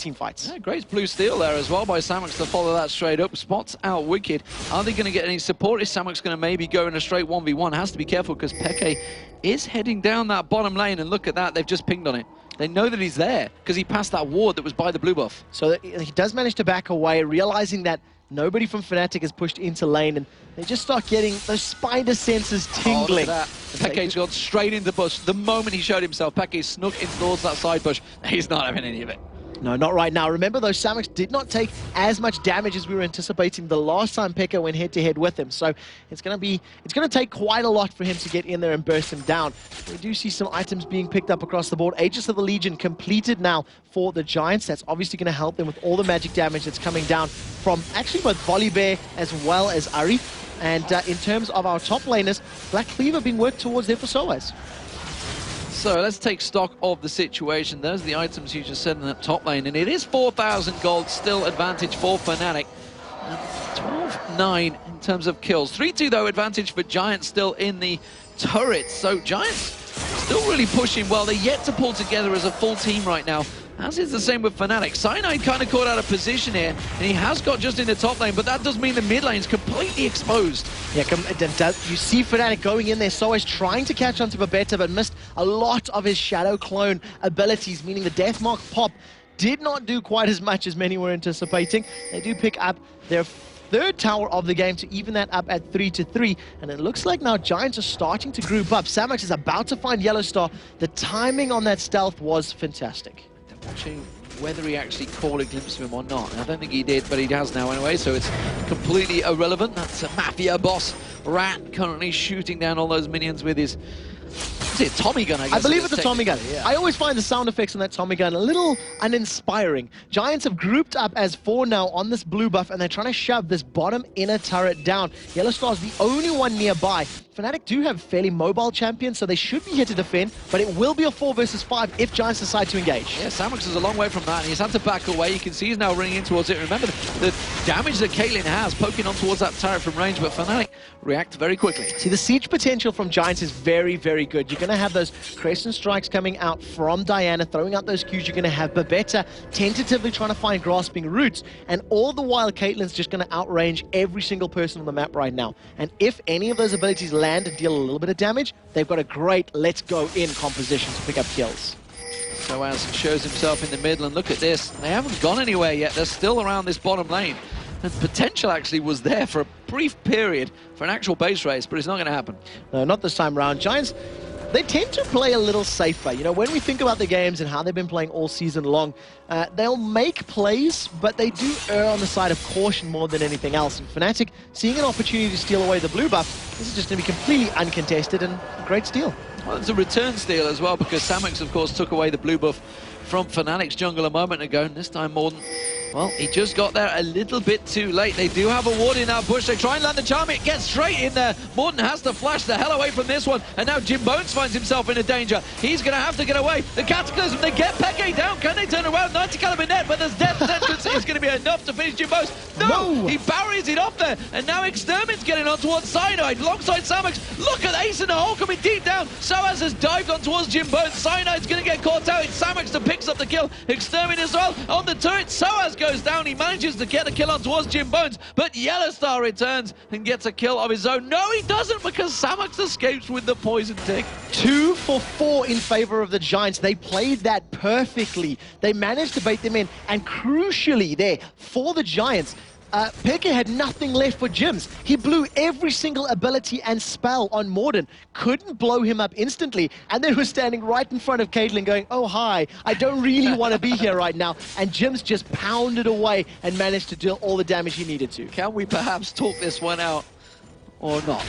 team fights. Yeah, great blue steal there as well by Samox to follow that straight up. Spots out Wicked. Are they going to get any support? Is Samox going to maybe go in a straight 1v1? Has to be careful because Peke is heading down that bottom lane, and look at that, they've just pinged on it. They know that he's there because he passed that ward that was by the blue buff. So he does manage to back away, realizing that nobody from Fnatic is pushed into lane, and they just start getting those spider senses tingling. Oh, Peke's gone straight into bush. The moment he showed himself, Peke snuck in towards that side bush. He's not having any of it. No, not right now. Remember, though, Samox did not take as much damage as we were anticipating the last time Peke went head-to-head with him. So it's going to take quite a lot for him to get in there and burst him down. We do see some items being picked up across the board. Aegis of the Legion completed now for the Giants. That's obviously going to help them with all the magic damage that's coming down from actually both Volibear as well as Ari. And in terms of our top laners, Black Cleaver being worked towards there for Soaz. So let's take stock of the situation. Those are the items you just said in that top lane, and it is 4,000 gold, still advantage for Fnatic. 12-9 in terms of kills. 3-2 though, advantage for Giants still in the turret. So Giants still really pushing well. They're yet to pull together as a full team right now. As is the same with Fnatic. Cyanide kind of caught out of position here, and he has got just in the top lane, but that does mean the mid lane's completely exposed. Yeah, you see Fnatic going in there, Soaz trying to catch onto Babetta, but missed a lot of his Shadow Clone abilities, meaning the Deathmark pop did not do quite as much as many were anticipating. They do pick up their third tower of the game to even that up at 3-3, and it looks like now Giants are starting to group up. Samox is about to find Yellowstar. The timing on that stealth was fantastic. Watching whether he actually caught a glimpse of him or not. I don't think he did, but he has now anyway, so it's completely irrelevant. That's a Mafia boss, Rat, currently shooting down all those minions with his... Is it a Tommy gun, I guess? I believe it's a Tommy gun. Yeah. I always find the sound effects on that Tommy gun a little uninspiring. Giants have grouped up as 4 now on this blue buff, and they're trying to shove this bottom inner turret down. Yellowstar's the only one nearby. Fnatic do have fairly mobile champions, so they should be here to defend, but it will be a 4 versus 5 if Giants decide to engage. Yeah, Samox is a long way from that, and he's had to back away. You can see he's now running in towards it. Remember the damage that Caitlyn has, poking on towards that turret from range, but Fnatic react very quickly. See, the siege potential from Giants is very, very good. You're going to have those Crescent Strikes coming out from Diana, throwing out those Qs. You're going to have Babetta tentatively trying to find grasping roots, and all the while Caitlyn's just going to outrange every single person on the map right now. And if any of those abilities land and deal a little bit of damage, they've got a great let's go in composition to pick up kills. Soaz shows himself in the middle, and look at this. They haven't gone anywhere yet. They're still around this bottom lane. And potential actually was there for a brief period for an actual base race, but it's not going to happen. No, not this time around. Giants, they tend to play a little safer. You know, when we think about the games and how they've been playing all season long, they'll make plays, but they do err on the side of caution more than anything else. And Fnatic, seeing an opportunity to steal away the blue buff, this is just going to be completely uncontested and a great steal. Well, it's a return steal as well, because Samox, of course, took away the blue buff from Fnatic's jungle a moment ago, and this time Morden, well, he just got there a little bit too late. They do have a ward in that bush. They try and land the charm. It gets straight in there. Morden has to flash the hell away from this one, and now Jim Bones finds himself in a danger. He's going to have to get away. The Cataclysm, they get Peke down. Can they turn around? 90 caliber net, but there's death sentence. It's going to be enough to finish Jim Bones. No! He buries it off there, and now Extermin's getting on towards Cyanide alongside Samox. Look at Ace in the hole coming deep down. Soaz has dived on towards Jim Bones. Cyanide's going to get caught out. It's Samox that picks up the kill. Extermin as well on the turret. Soaz goes down. He manages to get a kill on towards Jim Bones, but Yellowstar returns and gets a kill of his own. No, he doesn't, because Samox escapes with the poison tick. 2 for 4 in favor of the Giants. They played that perfectly. They managed to bait them in, and crucially there for the Giants, Peke had nothing left for Jims. He blew every single ability and spell on Morden. Couldn't blow him up instantly, and then was standing right in front of Caitlyn going, oh hi, I don't really want to be here right now. And Jims just pounded away and managed to deal all the damage he needed to. Can we perhaps talk this one out or not?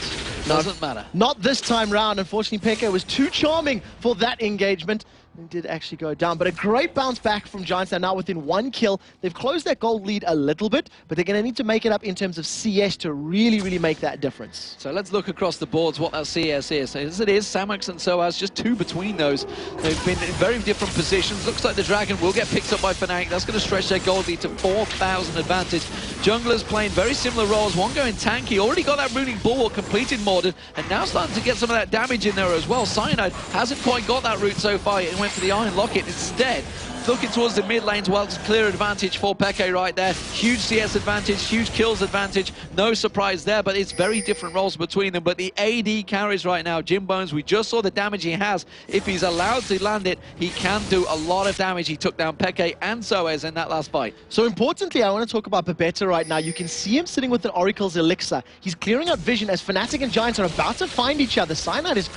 Doesn't matter. Not this time round. Unfortunately, Peke was too charming for that engagement. It did actually go down, but a great bounce back from Giants. They're now within 1 kill. They've closed their gold lead a little bit, but they're going to need to make it up in terms of CS to really, really make that difference. So let's look across the boards what that CS is. As it is, Samox and Soaz, just 2 between those. They've been in very different positions. Looks like the Dragon will get picked up by Fnatic. That's going to stretch their gold lead to 4,000 advantage. Junglers playing very similar roles. One going tanky, already got that Runic Bulwark completed Morden, and now starting to get some of that damage in there as well. Cyanide hasn't quite got that route so far. It went for the Iron Locket instead. looking towards the mid lanes. Well, it's clear advantage for Peke right there. Huge CS advantage, huge kills advantage. No surprise there, but it's very different roles between them. But the AD carries right now. Jim Bones, we just saw the damage he has. If he's allowed to land it, he can do a lot of damage. He took down Peke and Soez in that last fight. So importantly, I want to talk about Babetta right now. You can see him sitting with an Oracle's Elixir. He's clearing out vision as Fnatic and Giants are about to find each other. Cyanide is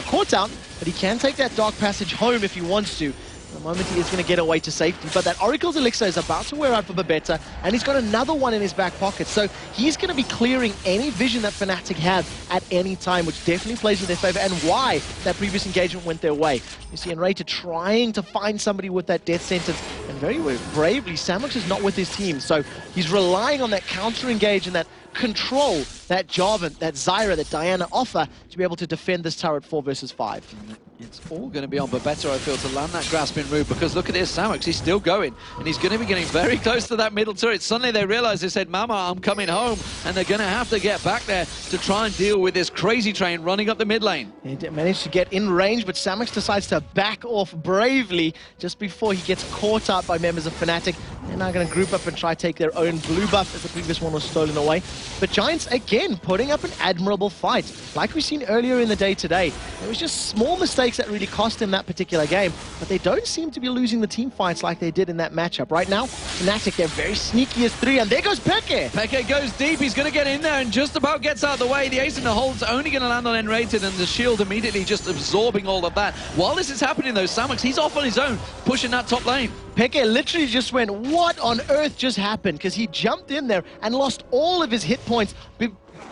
caught out, but he can take that Dark Passage home if he wants to. The moment he is going to get away to safety, but that Oracle's Elixir is about to wear out for Babetta, and he's got another one in his back pocket, so he's going to be clearing any vision that Fnatic have at any time, which definitely plays in their favor, and why that previous engagement went their way. You see Enrater trying to find somebody with that death sentence, and very bravely, Samux is not with his team, so he's relying on that counter-engage and that control that Jarvan, that Zyra, that Diana offer to be able to defend this turret 4 versus 5. It's all going to be on Babetta, I feel, to land that grasping move, because look at this, Samux, he's still going, and he's going to be getting very close to that middle turret. Suddenly they realize, they said, Mama, I'm coming home, and they're going to have to get back there to try and deal with this crazy train running up the mid lane. He managed to get in range, but Samux decides to back off bravely just before he gets caught up by members of Fnatic. They're now going to group up and try to take their own blue buff as the previous one was stolen away. But Giants, again, putting up an admirable fight. Like we've seen earlier in the day today, it was just small mistakes that really cost him that particular game, but they don't seem to be losing the team fights like they did in that matchup. Right now, Fnatic, they're very sneaky as 3, and there goes Peke. Peke goes deep, he's going to get in there and just about gets out of the way. The ace in the hole's only going to land on Enrated, and the shield immediately just absorbing all of that. While this is happening though, Samux, he's off on his own, pushing that top lane. Peke literally just went, what on earth just happened? Because he jumped in there and lost all of his hit points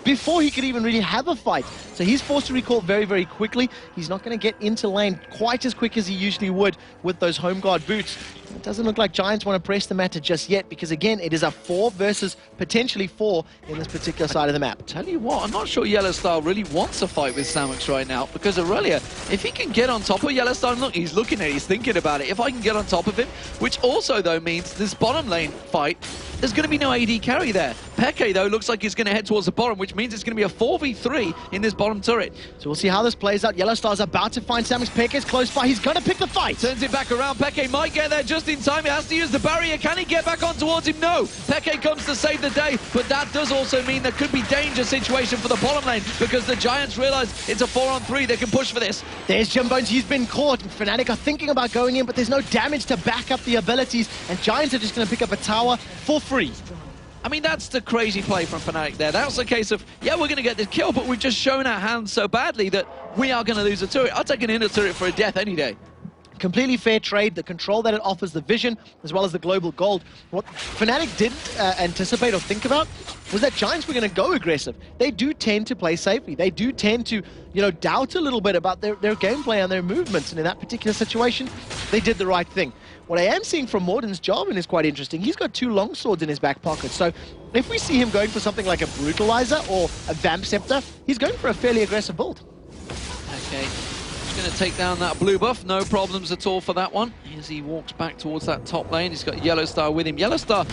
before he could even really have a fight. So he's forced to recall very, very quickly. He's not going to get into lane quite as quick as he usually would with those home guard boots. It doesn't look like Giants want to press the matter just yet, because again, it is a 4 versus potentially 4 in this particular side of the map. Tell you what, I'm not sure Yellowstar really wants a fight with Samux right now, because Aurelia, if he can get on top of Yellowstar, look, he's looking at it, he's thinking about it. If I can get on top of him, which also though means this bottom lane fight, there's going to be no AD carry there. Peke though looks like he's going to head towards the bottom, which means it's going to be a 4v3 in this bottom turret. So we'll see how this plays out. Yellowstar's about to find Samux. Peke's close by. He's going to pick the fight. Turns it back around. Peke might get there just in time. He has to use the barrier. Can he get back on towards him? No. Peke comes to save the day, but that does also mean there could be danger situation for the bottom lane, because the Giants realize it's a 4-on-3. They can push for this. There's Jim Bones. He's been caught. Fnatic are thinking about going in, but there's no damage to back up the abilities, and Giants are just going to pick up a tower for free. I mean, that's the crazy play from Fnatic there. That's the case of, yeah, we're going to get this kill, but we've just shown our hands so badly that we are going to lose a turret. I'll take an inner turret for a death any day. Completely fair trade. The control that it offers, the vision, as well as the global gold. What Fnatic didn't anticipate or think about was that Giants were going to go aggressive. They do tend to play safely. They do tend to, doubt a little bit about their gameplay and their movements. And in that particular situation, they did the right thing. What I am seeing from Morden's Jarvan is quite interesting. He's got 2 long swords in his back pocket. So if we see him going for something like a Brutalizer or a Vamp Scepter, he's going for a fairly aggressive build. Okay. Going to take down that blue buff, no problems at all for that one. As he walks back towards that top lane, he's got Yellowstar with him. Yellowstar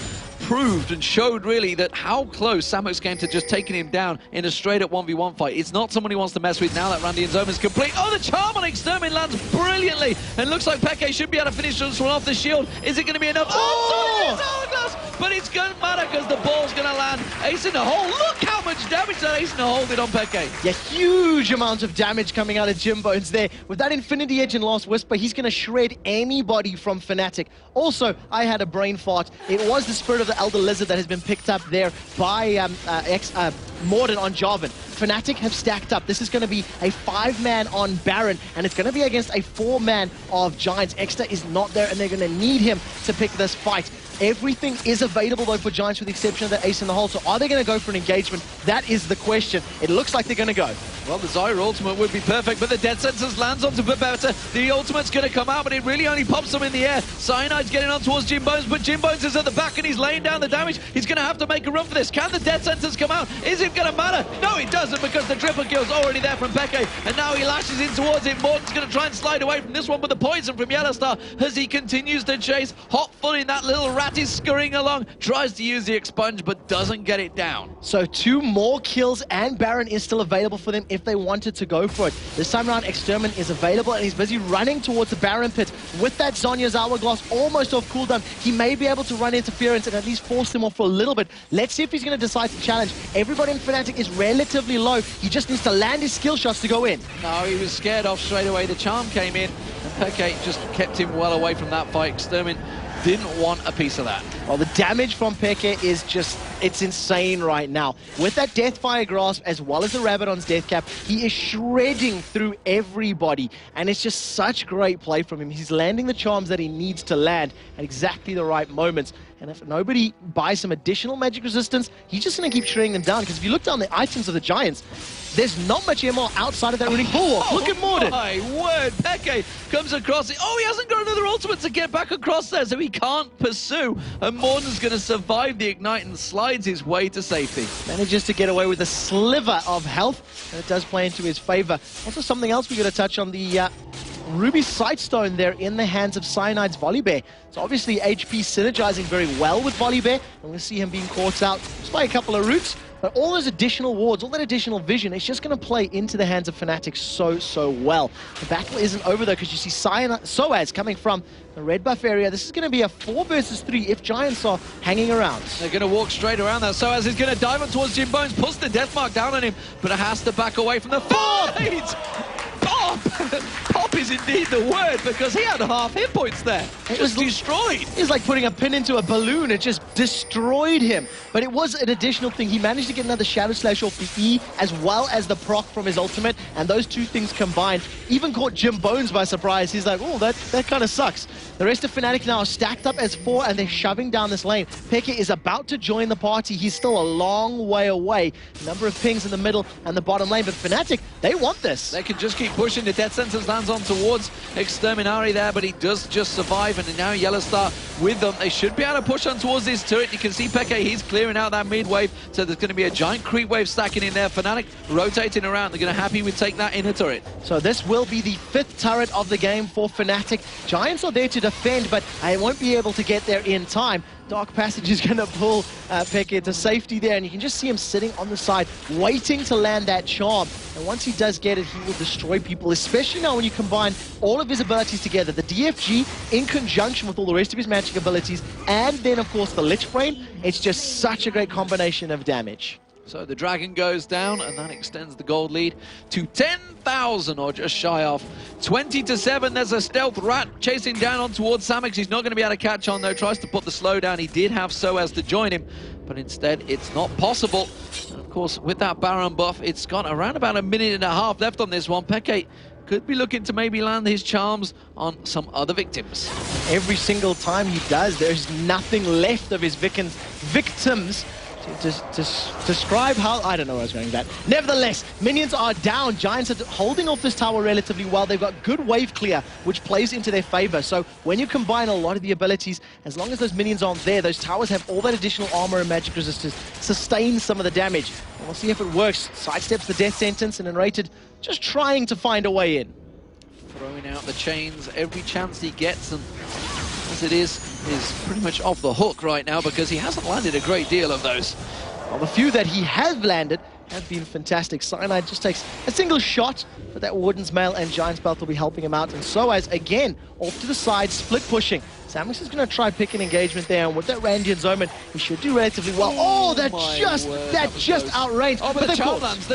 proved and showed really that how close Samux came to just taking him down in a straight-up 1v1 fight. It's not someone he wants to mess with now that Randy and Zoma's complete. Oh, the charm on Extermin lands brilliantly, and looks like Peke should be able to finish this one off the shield. Is it going to be enough? Oh, Hourglass! But it's going to matter because the ball's going to land. Ace in the hole. Look how much damage that Ace in the hole did on Peke. Yeah, huge amounts of damage coming out of Jim Bones there. With that Infinity Edge and Last Whisper, he's going to shred anybody from Fnatic. Also, I had a brain fart. It was the Spirit of the Elder Lizard that has been picked up there by Morden on Jarvan. Fnatic have stacked up. This is going to be a 5-man on Baron, and it's going to be against a 4-man of Giants. Exter is not there, and they're going to need him to pick this fight. Everything is available, though, for Giants, with the exception of that Ace in the hole. So are they going to go for an engagement? That is the question. It looks like they're going to go. Well, the Zyra ultimate would be perfect, but the Death Sentence lands onto Babetta. The ultimate's going to come out, but it really only pops them in the air. Cyanide's getting on towards Jim Bones, but Jim Bones is at the back, and he's laying down the damage. He's going to have to make a run for this. Can the Death Sentence come out? Is it going to matter? No, it doesn't, because the triple kill's already there from Peke, and now he lashes in towards it. Morton's going to try and slide away from this one, but the poison from Yellowstar as he continues to chase. Hot footing, that little rat is scurrying along, tries to use the expunge, but doesn't get it down. So 2 more kills, and Baron is still available for them if they wanted to go for it. This time around, Extermin is available, and he's busy running towards the Baron pit. With that Zhonya's Hourglass almost off cooldown, he may be able to run interference and at least force him off for a little bit. Let's see if he's going to decide to challenge. Everybody in Fnatic is relatively low. He just needs to land his skill shots to go in. No, he was scared off straight away. The charm came in, and Peke just kept him well away from that fight. Extermin didn't want a piece of that. Well, the damage from Peke is just, it's insane right now. With that Deathfire Grasp, as well as the Rabadon's Death Cap, he is shredding through everybody, and it's just such great play from him. He's landing the charms that he needs to land at exactly the right moments. And if nobody buys some additional magic resistance, he's just going to keep shredding them down. Because if you look down the items of the Giants, there's not much MR outside of that running bulwark. Look at Morden. My word, Peke comes across it. Oh, he hasn't got another ultimate to get back across there, so he can't pursue. And Morden's going to survive the Ignite and slides his way to safety. Manages to get away with a sliver of health, and it does play into his favor. Also, something else we got to touch on, the Ruby Sightstone there in the hands of Cyanide's Volibear. So obviously HP synergizing very well with Volibear, and we'll see him being caught out just by a couple of roots. But all those additional wards, all that additional vision, it's just going to play into the hands of Fnatic so well. The battle isn't over though, because you see Soaz coming from the red buff area. This is going to be a 4 versus 3 if Giants are hanging around. They're going to walk straight around there. Soaz is going to dive on towards Jim Bones, puts the death mark down on him, but it has to back away from the fight! Pop! Pop is indeed the word, because he had half hit points there. It was destroyed. It was like putting a pin into a balloon. It just destroyed him. But it was an additional thing. He managed to get another Shadow Slash off the E, as well as the proc from his ultimate, and those two things combined even caught Jim Bones by surprise. He's like, oh, that kind of sucks. The rest of Fnatic now are stacked up as 4, and they're shoving down this lane. Peke is about to join the party. He's still a long way away. Number of pings in the middle and the bottom lane, but Fnatic, they want this. They can just keep pushing. The Death Sentence lands on towards Exterminari there, but he does just survive, and now Yellowstar with them. They should be able to push on towards this turret. You can see Peke, he's clearing out that mid wave, so there's going to be a giant creep wave stacking in there. Fnatic rotating around. They're going to happy with take that inner turret. So this will be the 5th turret of the game for Fnatic. Giants are there to defend, but they won't be able to get there in time. Dark Passage is going to pull Peke to safety there, and you can just see him sitting on the side, waiting to land that charm. And once he does get it, he will destroy people, especially now when you combine all of his abilities together. The DFG in conjunction with all the rest of his magic abilities, and then, of course, the Lich Brain. It's just such a great combination of damage. So the Dragon goes down, and that extends the gold lead to 10,000, or just shy of 20-7. There's a stealth rat chasing down on towards Samix. He's not going to be able to catch on, though. Tries to put the slow down. He did have Soaz to join him, but instead it's not possible. And of course, with that Baron buff, it's got around about 1.5 minutes left on this one. Peke could be looking to maybe land his charms on some other victims. Every single time he does, there's nothing left of his victims. To describe how, I don't know where I was going with that. Nevertheless, minions are down. Giants are holding off this tower relatively well. They've got good wave clear, which plays into their favor. So when you combine a lot of the abilities, as long as those minions aren't there, those towers have all that additional armor and magic resistance, sustain some of the damage. And we'll see if it works. Sidesteps the death sentence, and Enrated just trying to find a way in. Throwing out the chains every chance he gets, and as it is pretty much off the hook right now, because he hasn't landed a great deal of those. Well, the few that he has landed have been fantastic. Cyanide just takes a single shot, but that Warden's Mail and Giant's Belt will be helping him out. And Soaz, again, off to the side, split pushing. Samix is going to try pick an engagement there, and with that Randian's Omen, he should do relatively well. Oh, that just outranged. Oh, but the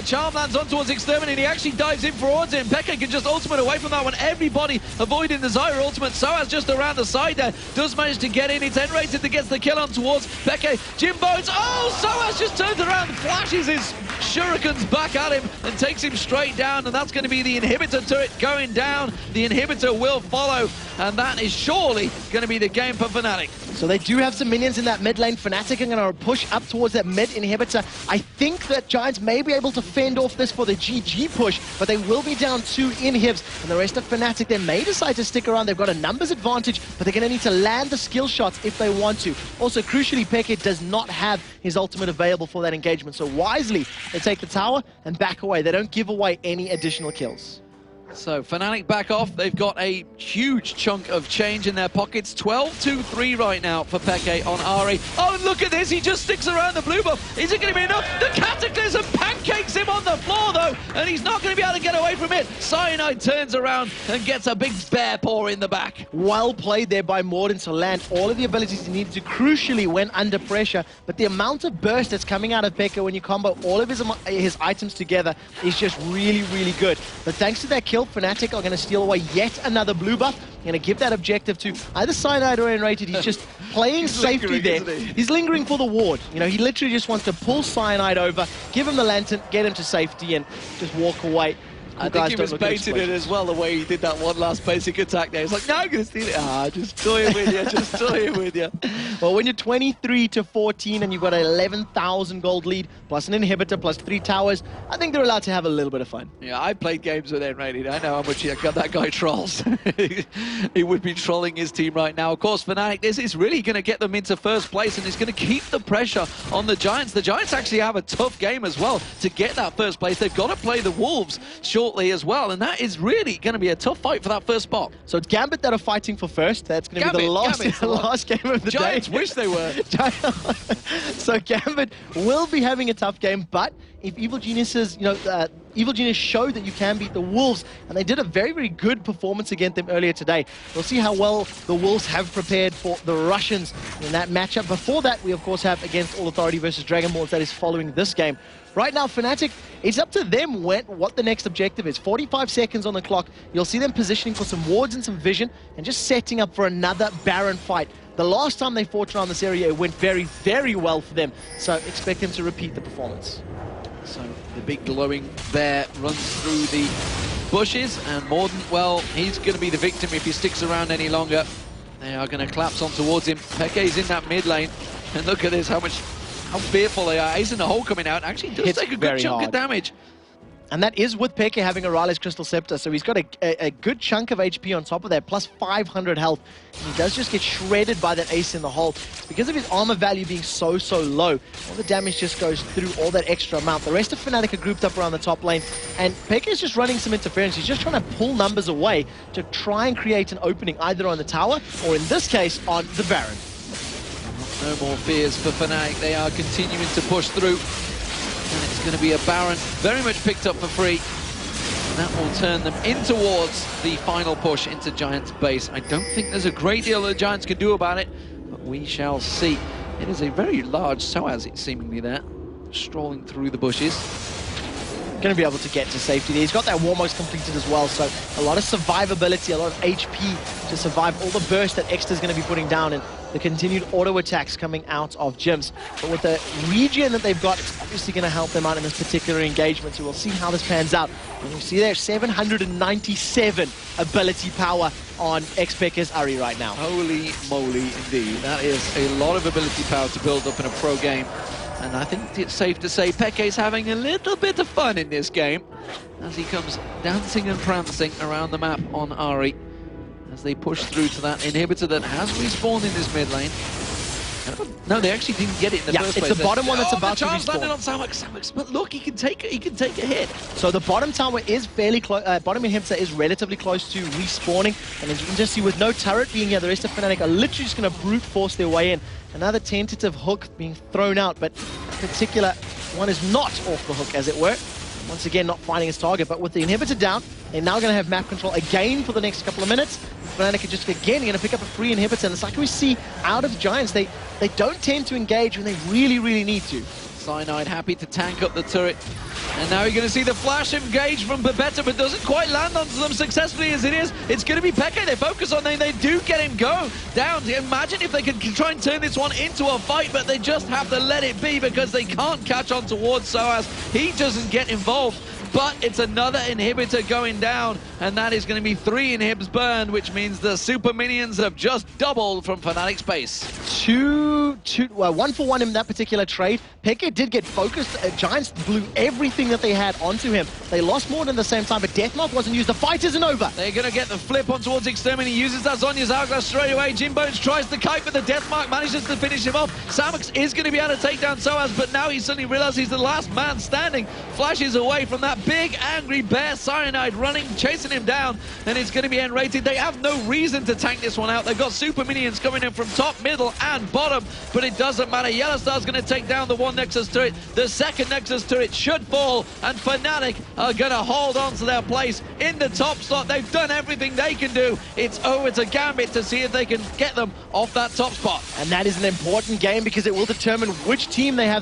charm lands on towards Extermin, and he actually dives in towards him. Peke can just ultimate away from that one. Everybody avoiding the Zyra ultimate. Soaz just around the side there, does manage to get in. It's Enrated that gets the kill on towards Peke. Jim Bones, oh, Soaz just turns around, flashes his shurikens back at him, and takes him straight down, and that's going to be the inhibitor turret going down. The inhibitor will follow, and that is surely going to be the game for Fnatic. So they do have some minions in that mid lane. Fnatic are going to push up towards that mid inhibitor. I think that Giants may be able to fend off this for the GG push, but they will be down 2 inhibs, and the rest of Fnatic, they may decide to stick around. They've got a numbers advantage, but they're going to need to land the skill shots if they want to. Also, crucially, Peke does not have his ultimate available for that engagement, so wisely, they take the tower and back away. They don't give away any additional kills. So Fnatic back off. They've got a huge chunk of change in their pockets. 12-2-3 right now for Peke on Ari. Oh, and look at this. He just sticks around the blue buff. Is it going to be enough? The Cataclysm pancakes him on the floor, though, and he's not going to be able to get away from it. Cyanide turns around and gets a big bear paw in the back. Well played there by Morden to land all of the abilities he needed to crucially when under pressure, but the amount of burst that's coming out of Peke when you combo all of his items together is just really, really good. But thanks to that kill, Fnatic are going to steal away yet another blue buff. Going to give that objective to either Cyanide or Enrated. He's just playing safety there. He's lingering for the ward. You know, he literally just wants to pull Cyanide over, give him the lantern, get him to safety, and just walk away. I think he was baiting it as well, the way he did that one last basic attack there. He's like, no, I'm going to steal it. Ah, just toying with you, just toying with you. Well, when you're 23-14 and you've got an 11,000 gold lead, plus an inhibitor, plus 3 towers, I think they're allowed to have a little bit of fun. Yeah, I played games with Enrated. I know how much that guy trolls. He would be trolling his team right now. Of course, Fnatic, this is really going to get them into first place, and it's going to keep the pressure on the Giants. The Giants actually have a tough game as well to get that first place. They've got to play the Wolves shortly as well, and that is really going to be a tough fight for that first spot. So it's Gambit that are fighting for first. That's going to be the last game of the Giants day. wish they were. So Gambit will be having a tough game, but if Evil Geniuses, Evil Genius showed that you can beat the Wolves, and they did a very, very good performance against them earlier today. We'll see how well the Wolves have prepared for the Russians in that matchup. Before that, we of course have against All Authority versus Dragonballs that is following this game. Right now, Fnatic, it's up to them what the next objective is. 45 seconds on the clock. You'll see them positioning for some wards and some vision, and just setting up for another Baron fight. The last time they fought around this area, it went very, very well for them. So expect them to repeat the performance. So the big glowing bear runs through the bushes, and Morden, well, he's going to be the victim if he sticks around any longer. They are going to collapse on towards him. Peke's in that mid lane, and look at this, how fearful they are. Ace in the hole coming out. Actually does take a good chunk of damage. And that is with Peke having a Rale's Crystal Scepter, so he's got a good chunk of HP on top of that, plus 500 health. And he does just get shredded by that Ace in the hole. Because of his armor value being so low, all the damage just goes through all that extra amount. The rest of Fnatic are grouped up around the top lane, and Peke is just running some interference. He's just trying to pull numbers away to try and create an opening, either on the tower, or in this case, on the Baron. No more fears for Fnatic. They are continuing to push through. And it's going to be a Baron very much picked up for free. And that will turn them in towards the final push into Giants' base. I don't think there's a great deal the Giants can do about it, but we shall see. It is a very large Soaz, it's seemingly there, strolling through the bushes. Going to be able to get to safety there. He's got that Warmost completed as well, so a lot of survivability, a lot of HP to survive all the burst that Extra's going to be putting down, and the continued auto attacks coming out of Gyms. But with the regen that they've got, it's obviously going to help them out in this particular engagement, so we'll see how this pans out. And you see there, 797 ability power on Peke's Ari right now. Holy moly indeed. That is a lot of ability power to build up in a pro game. And I think it's safe to say Peke's having a little bit of fun in this game as he comes dancing and prancing around the map on Ari as they push through to that inhibitor that has respawned in this mid lane. No, they actually didn't get it in the first place. It's the bottom one that's about to respawn. Landed on Samux, but look, he can take a hit. So the bottom tower is fairly close. Bottom inhibitor is relatively close to respawning, and as you can just see, with no turret being here, the rest of Fnatic are literally just going to brute force their way in. Another tentative hook being thrown out, but in particular one is not off the hook, as it were. Once again, not finding his target, but with the inhibitor down, they're now going to have map control again for the next couple of minutes. Fnatic are just again going to pick up a free inhibitor, and it's like we see out of Giants, they don't tend to engage when they really need to. Cyanide happy to tank up the turret. And now you're going to see the flash engage from Babetta, but doesn't quite land onto them successfully as it is. It's going to be Peke they focus on, they do get him down. Imagine if they could try and turn this one into a fight, but they just have to let it be because they can't catch on towards Soaz. He doesn't get involved. But it's another inhibitor going down, and that is going to be 3 inhibs burned, which means the super minions have just doubled from Fnatic's base. 1 for 1 in that particular trade. Peke did get focused. Giants blew everything that they had onto him. They lost more than the same time, but Deathmark wasn't used. The fight isn't over. They're going to get the flip on towards Extermin. He uses that Zhonya's Hourglass straight away. Jimbones tries the kite, but the Deathmark manages to finish him off. Samux is going to be able to take down Soaz, but now he suddenly realizes he's the last man standing. Flashes away from that big angry bear Cyanide running, chasing him down, and it's going to be end-rated. They have no reason to tank this one out. They've got super minions coming in from top, middle, and bottom, but it doesn't matter. Yellowstar's going to take down the one Nexus turret. The second Nexus turret should fall, and Fnatic are going to hold on to their place in the top slot. They've done everything they can do. It's over to Gambit to see if they can get them off that top spot. And that is an important game because it will determine which team they have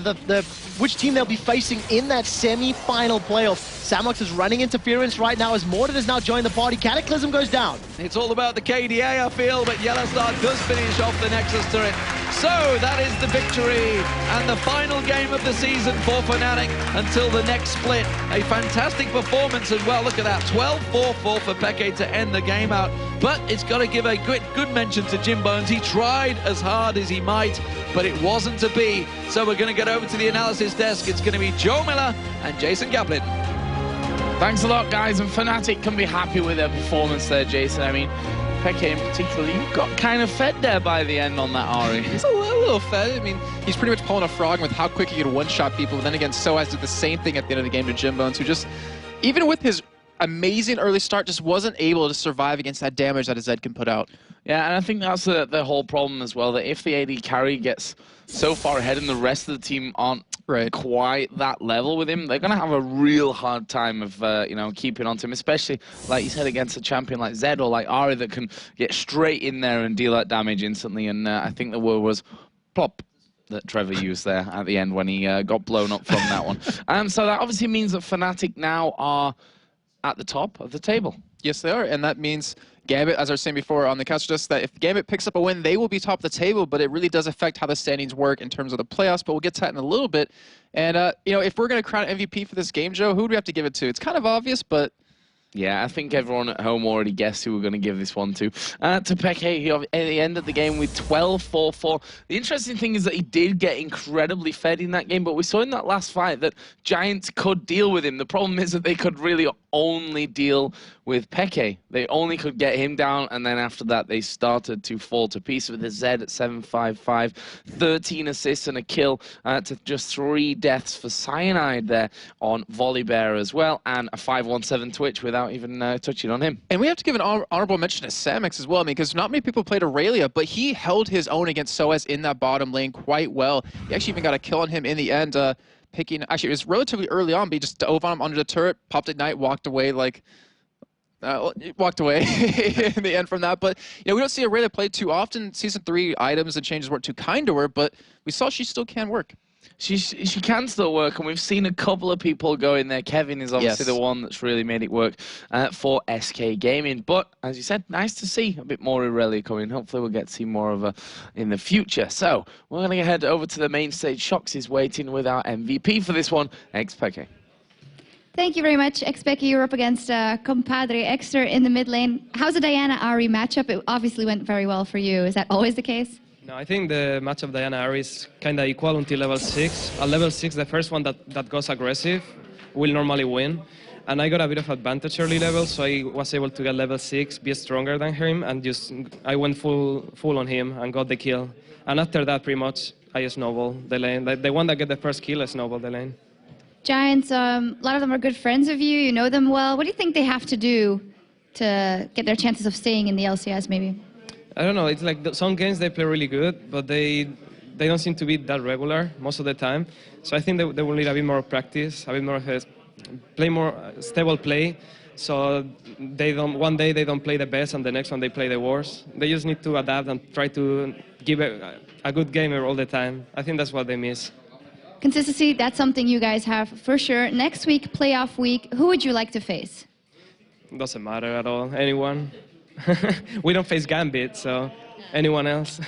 which team they'll be facing in that semi-final playoff. Samux is running interference right now as Mordred has now joined the party. Cataclysm goes down. It's all about the KDA, I feel, but Yellowstar does finish off the Nexus turret. So that is the victory and the final game of the season for Fnatic until the next split. A fantastic performance as well. Look at that, 12-4-4 for Peke to end the game out. But it's got to give a good mention to Jim Bones. He tried as hard as he might, but it wasn't to be. So we're going to get over to the analysis desk. It's going to be Joe Miller and Jason Gaplin. Thanks a lot, guys, and Fnatic can be happy with their performance there, Jason. I mean, Peke in particular, you got kind of fed there by the end on that Ahri. He's a little fed. I mean, he's pretty much pulling a frog with how quick he could one-shot people. But then again, Soaz did the same thing at the end of the game to Jim Bones, who just, even with his amazing early start, just wasn't able to survive against that damage that his Zed can put out. Yeah, and I think that's the whole problem as well, that if the AD carry gets so far ahead and the rest of the team aren't quite that level with him, they're going to have a real hard time of, you know, keeping on to him, especially, like you said, against a champion like Zed or like Ahri that can get straight in there and deal that damage instantly. And I think the word was plop that Trevor used there at the end when he got blown up from that one. So that obviously means that Fnatic now are at the top of the table. Yes, they are, and that means Gambit, as I was saying before on the couch, just that if Gambit picks up a win, they will be top of the table, but it really does affect how the standings work in terms of the playoffs, but we'll get to that in a little bit. And, you know, if we're going to crown MVP for this game, Joe, who do we have to give it to? It's kind of obvious, but... Yeah, I think everyone at home already guessed who we're going to give this one to. To Peke, he ended the game with 12-4-4. The interesting thing is that he did get incredibly fed in that game, but we saw in that last fight that Giants could deal with him. The problem is that they could really only deal with Peke. They only could get him down, and then after that they started to fall to pieces with the Zed at 7-5-5, 13 assists and a kill to just 3 deaths for Cyanide there on Volibear as well, and a 5-1-7 Twitch without even touching on him. And we have to give an honorable mention to Samix as well, I mean, because not many people played Aurelia, but he held his own against Soaz in that bottom lane quite well. He actually even got a kill on him in the end, actually, it was relatively early on, but he just dove on him under the turret, popped Ignite, walked away like... walked away in the end from that. But, you know, we don't see Aurelia played too often. Season 3 items and changes weren't too kind to her, but we saw she still can work. She can still work, and we've seen a couple of people go in there. Kevin is obviously the one that's really made it work for SK Gaming. But, as you said, nice to see a bit more Aurelia coming. Hopefully we'll get to see more of her in the future. So, we're going to head over to the main stage. Shox is waiting with our MVP for this one, Xpeke. Thank you very much, Xpeke. You're up against compadre Exter in the mid lane. How's the Diana-Ahri matchup? It obviously went very well for you. Is that always the case? No, I think the matchup Diana-Ahri is kind of equal until level 6. At level 6, the first one that goes aggressive will normally win. And I got a bit of advantage early level, so I was able to get level 6, be stronger than him, and I went full on him and got the kill. And after that, pretty much, I snowballed the lane. The one that get the first kill, I snowballed the lane. Giants, a lot of them are good friends of you. You know them well. What do you think they have to do to get their chances of staying in the LCS, maybe? I don't know. It's like some games they play really good, but they don't seem to be that regular most of the time. So I think they will need a bit more practice, a bit more more stable play. So one day they don't play the best, and the next one they play the worst. They just need to adapt and try to give a good game all the time. I think that's what they miss. Consistency, that's something you guys have for sure. Next week, playoff week, who would you like to face? Doesn't matter at all. Anyone. We don't face Gambit, so anyone else.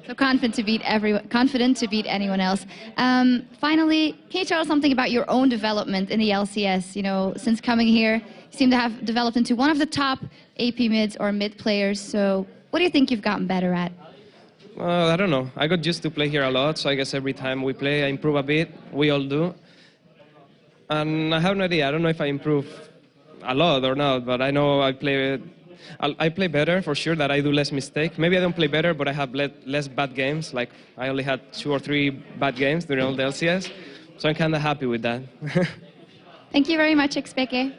So confident to beat anyone else. Finally, can you tell us something about your own development in the LCS? You know, since coming here, you seem to have developed into one of the top AP mids or mid players. So what do you think you've gotten better at? Well, I don't know. I got used to play here a lot, so I guess every time we play, I improve a bit. We all do. And I have no idea. I don't know if I improve a lot or not, but I know I play better for sure, that I do less mistakes. Maybe I don't play better, but I have less bad games. Like, I only had 2 or 3 bad games during all the LCS, so I'm kind of happy with that. Thank you very much, Xpeke.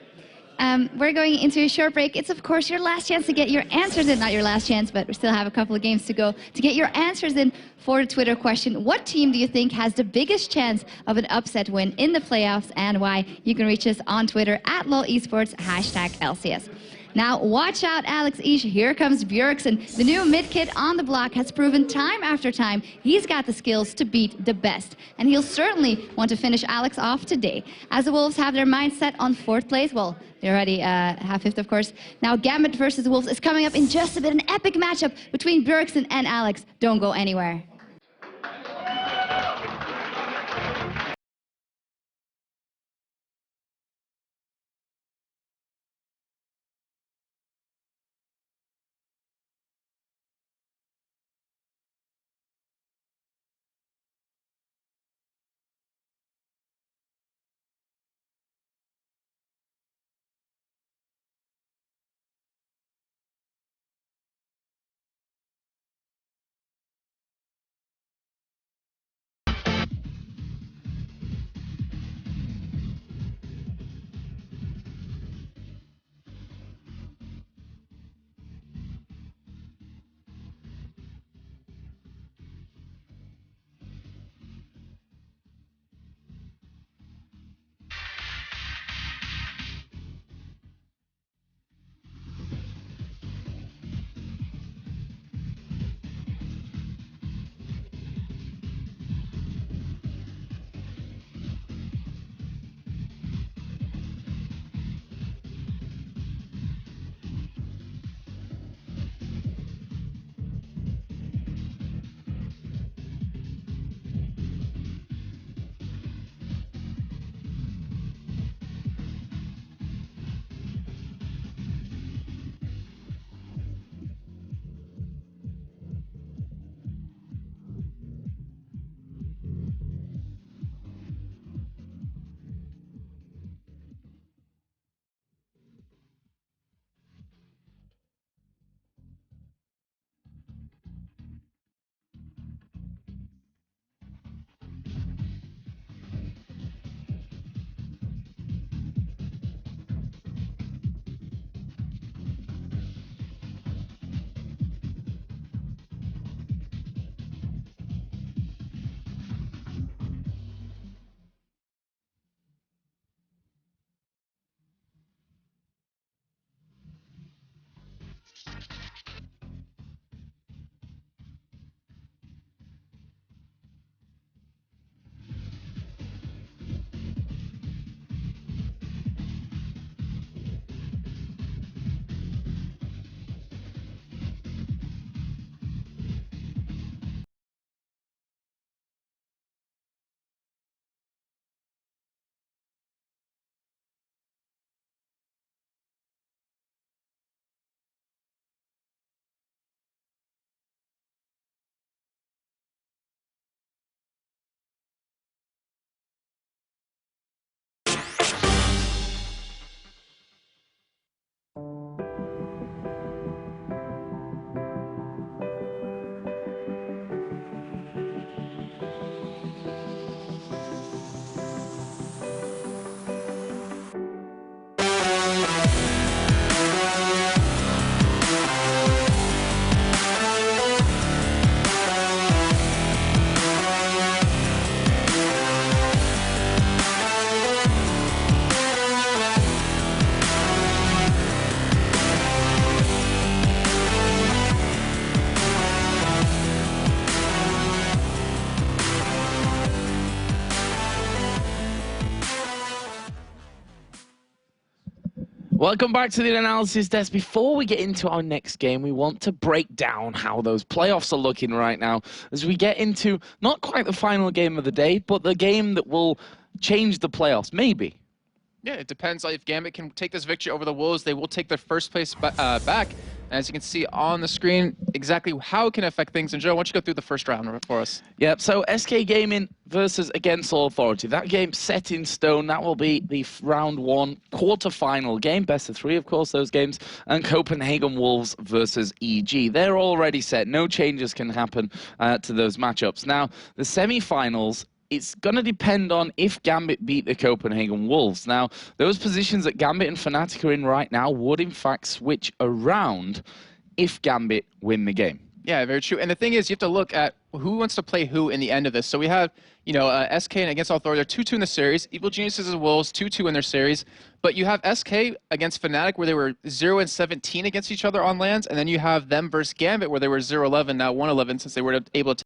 We're going into a short break. It's, of course, your last chance to get your answers in. Not your last chance, but we still have a couple of games to go to get your answers in for the Twitter question. What team do you think has the biggest chance of an upset win in the playoffs and why? You can reach us on Twitter at LOLesports, #LCS. Now, watch out, Alex Ish. Here comes Bjergsen. The new mid kid on the block has proven time after time he's got the skills to beat the best. And he'll certainly want to finish Alex off today. As the Wolves have their mindset on 4th place, well, they already have 5th, of course. Now, Gambit versus the Wolves is coming up in just a bit. An epic matchup between Bjergsen and Alex. Don't go anywhere. Welcome back to the analysis desk. Before we get into our next game, we want to break down how those playoffs are looking right now as we get into not quite the final game of the day, but the game that will change the playoffs, maybe. Yeah, it depends. If Gambit can take this victory over the Wolves, they will take their first place back. And as you can see on the screen, exactly how it can affect things. And Joe, why don't you go through the first round for us? Yep, so SK Gaming versus Against All Authority. That game set in stone. That will be the round 1 quarter-final game. Best of 3, of course, those games. And Copenhagen Wolves versus EG. They're already set. No changes can happen to those matchups. Now, the semi-finals it's going to depend on if Gambit beat the Copenhagen Wolves. Now, those positions that Gambit and Fnatic are in right now would in fact switch around if Gambit win the game. Yeah, very true. And the thing is, you have to look at who wants to play who in the end of this. So we have, SK and Against All Authority, they're 2-2 in the series. Evil Geniuses and Wolves, 2-2 in their series. But you have SK against Fnatic, where they were 0-17 against each other on lands. And then you have them versus Gambit, where they were 0-11, now 1-11, since they were able to